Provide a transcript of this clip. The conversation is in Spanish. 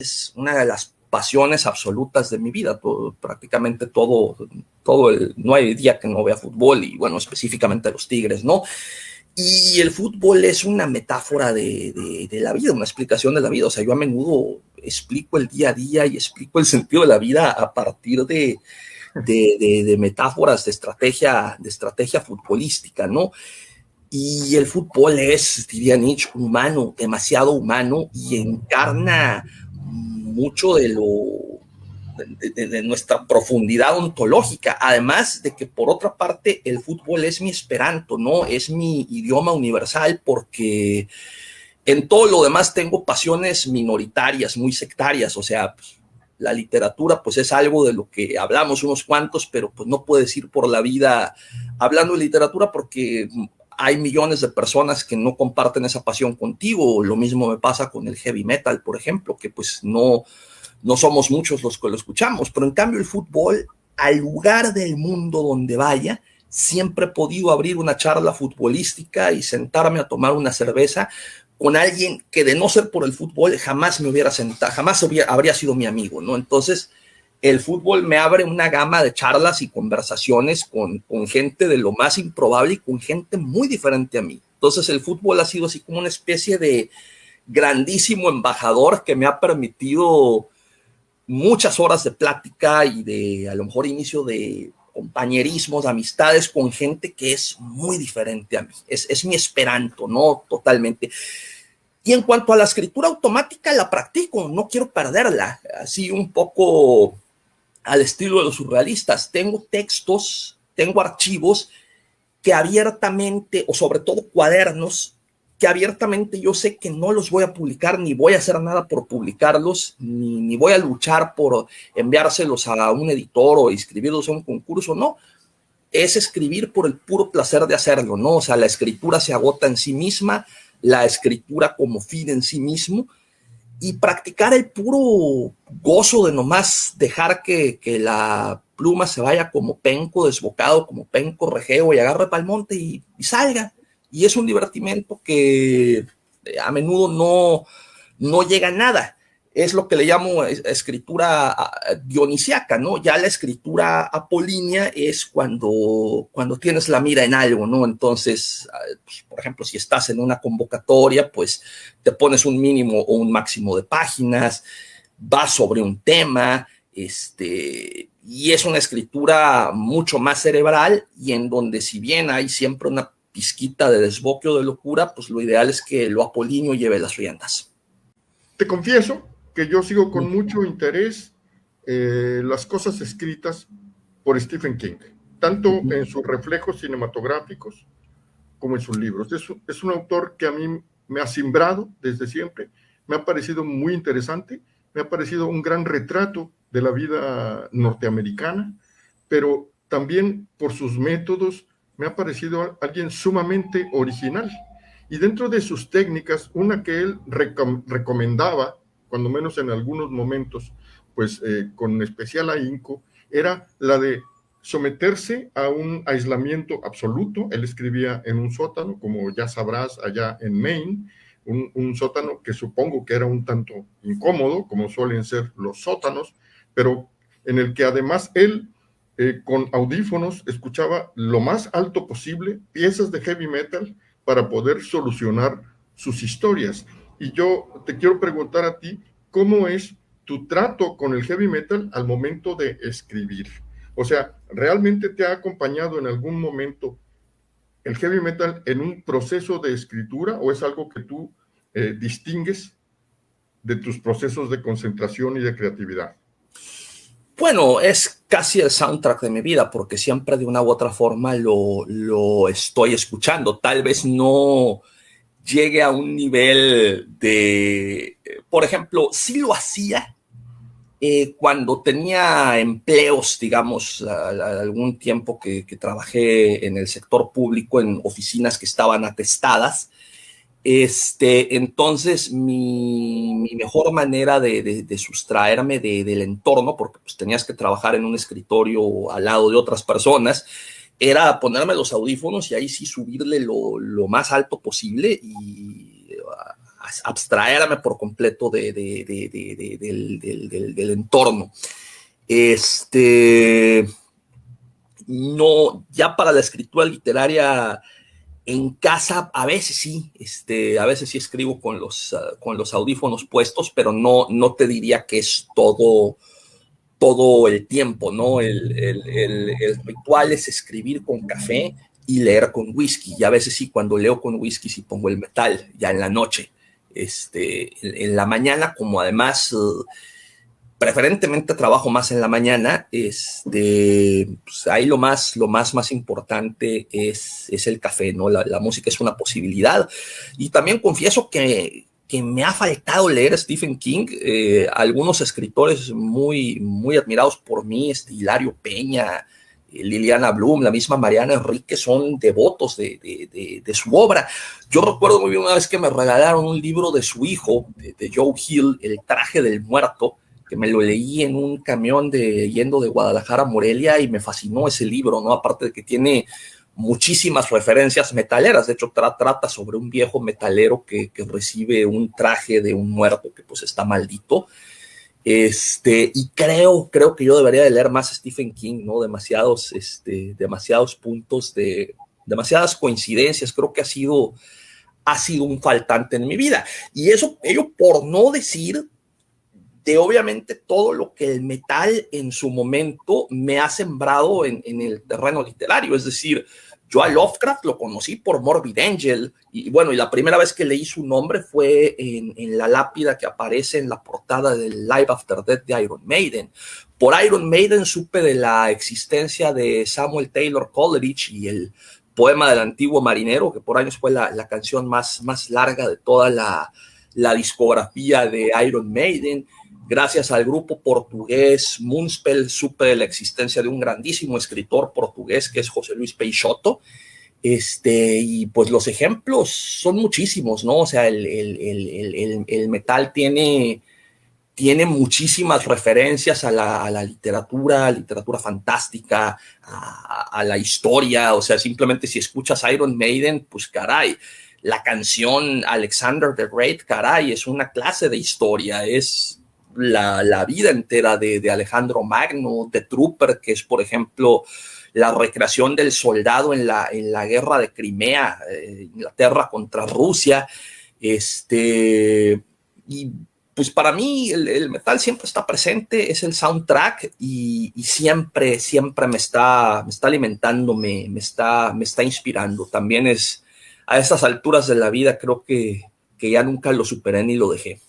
es una de las pasiones absolutas de mi vida, prácticamente no hay día que no vea fútbol y bueno, específicamente los Tigres, ¿no? Y el fútbol es una metáfora de la vida, una explicación de la vida. O sea, yo a menudo explico el día a día y explico el sentido de la vida a partir de metáforas de estrategia futbolística, ¿no? Y el fútbol es, diría Nietzsche, humano, demasiado humano, y encarna mucho de nuestra profundidad ontológica, además de que por otra parte el fútbol es mi esperanto, ¿no? Es mi idioma universal, porque en todo lo demás tengo pasiones minoritarias, muy sectarias. O sea, pues, la literatura pues es algo de lo que hablamos unos cuantos, pero pues no puedes ir por la vida hablando de literatura porque hay millones de personas que no comparten esa pasión contigo. Lo mismo me pasa con el heavy metal, por ejemplo, que pues no somos muchos los que lo escuchamos, pero en cambio el fútbol, al lugar del mundo donde vaya, siempre he podido abrir una charla futbolística y sentarme a tomar una cerveza con alguien que, de no ser por el fútbol, jamás me hubiera sentado, habría sido mi amigo, ¿no? Entonces, el fútbol me abre una gama de charlas y conversaciones con gente de lo más improbable y con gente muy diferente a mí. Entonces, el fútbol ha sido así como una especie de grandísimo embajador que me ha permitido muchas horas de plática y de, a lo mejor, inicio de compañerismos, de amistades con gente que es muy diferente a mí. Es mi esperanto, ¿no? Totalmente. Y en cuanto a la escritura automática, la practico, no quiero perderla. Así un poco al estilo de los surrealistas. Tengo textos, tengo archivos que abiertamente, o sobre todo cuadernos, que abiertamente yo sé que no los voy a publicar, ni voy a hacer nada por publicarlos, ni voy a luchar por enviárselos a un editor o inscribirlos a un concurso, no. Es escribir por el puro placer de hacerlo, ¿no? O sea, la escritura se agota en sí misma, la escritura como fin en sí mismo, y practicar el puro gozo de nomás dejar que la pluma se vaya como penco desbocado, como penco rejeo, y agarre pa'l monte y salga. Y es un divertimento que a menudo no llega a nada. Es lo que le llamo escritura dionisiaca, ¿no? Ya la escritura apolínea es cuando tienes la mira en algo, ¿no? Entonces, pues, por ejemplo, si estás en una convocatoria, pues te pones un mínimo o un máximo de páginas, vas sobre un tema, y es una escritura mucho más cerebral, y en donde, si bien hay siempre una pizquita de desboque o de locura, pues lo ideal es que lo apolíneo lleve las riendas. Te confieso que yo sigo con mucho interés las cosas escritas por Stephen King, tanto en sus reflejos cinematográficos como en sus libros. Es un autor que a mí me ha simbrado desde siempre, me ha parecido muy interesante, me ha parecido un gran retrato de la vida norteamericana, pero también por sus métodos me ha parecido alguien sumamente original. Y dentro de sus técnicas, una que él recomendaba, cuando menos en algunos momentos, pues con especial ahínco, era la de someterse a un aislamiento absoluto. Él escribía en un sótano, como ya sabrás, allá en Maine, un sótano que supongo que era un tanto incómodo, como suelen ser los sótanos, pero en el que además él, con audífonos, escuchaba lo más alto posible piezas de heavy metal para poder solucionar sus historias. Y yo te quiero preguntar a ti, ¿cómo es tu trato con el heavy metal al momento de escribir? O sea, ¿realmente te ha acompañado en algún momento el heavy metal en un proceso de escritura, o es algo que tú distingues de tus procesos de concentración y de creatividad? Bueno, es casi el soundtrack de mi vida, porque siempre de una u otra forma lo estoy escuchando. Tal vez no llegue a un nivel de, por ejemplo, sí lo hacía cuando tenía empleos, digamos, algún tiempo que trabajé en el sector público, en oficinas que estaban atestadas. Entonces mi mejor manera de sustraerme del entorno, porque pues tenías que trabajar en un escritorio al lado de otras personas, era ponerme los audífonos y ahí sí subirle lo más alto posible y abstraerme por completo del entorno. No, ya para la escritura literaria en casa a veces sí escribo con los audífonos puestos, pero no te diría que es todo el tiempo, ¿no? El ritual es escribir con café y leer con whisky. Y a veces sí, cuando leo con whisky sí pongo el metal, ya en la noche. En la mañana, como además preferentemente trabajo más en la mañana, pues ahí lo más importante es el café, ¿no? La música es una posibilidad. Y también confieso que me ha faltado leer Stephen King. Algunos escritores muy admirados por mí, Hilario Peña, Liliana Bloom, la misma Mariana Enrique, son devotos de su obra. Yo recuerdo muy bien una vez que me regalaron un libro de su hijo, de Joe Hill, El traje del muerto, que me lo leí en un camión yendo de Guadalajara a Morelia, y me fascinó ese libro, ¿no? Aparte de que tiene muchísimas referencias metaleras. De hecho, trata sobre un viejo metalero que recibe un traje de un muerto que pues está maldito. Y creo que yo debería de leer más Stephen King, ¿no? Demasiados puntos, demasiadas coincidencias. Creo que ha sido un faltante en mi vida. Y ello por no decir de obviamente todo lo que el metal en su momento me ha sembrado en el terreno literario. Es decir, yo a Lovecraft lo conocí por Morbid Angel, y bueno, y la primera vez que leí su nombre fue en la lápida que aparece en la portada del Live After Death de Iron Maiden. Por Iron Maiden supe de la existencia de Samuel Taylor Coleridge y el poema del antiguo marinero, que por años fue la canción más larga de toda la discografía de Iron Maiden. Gracias al grupo portugués Moonspell supe de la existencia de un grandísimo escritor portugués que es José Luis Peixoto. Y pues los ejemplos son muchísimos, ¿no? O sea, el metal tiene muchísimas referencias a la literatura fantástica, a la historia. O sea, simplemente si escuchas Iron Maiden, pues caray, la canción Alexander the Great, caray, es una clase de historia, es la vida entera de Alejandro Magno, de Trooper, que es, por ejemplo, la recreación del soldado en la guerra de Crimea, Inglaterra contra Rusia. Y pues para mí el metal siempre está presente, es el soundtrack, y siempre me está alimentando, me está inspirando. También es a estas alturas de la vida, creo que ya nunca lo superé ni lo dejé.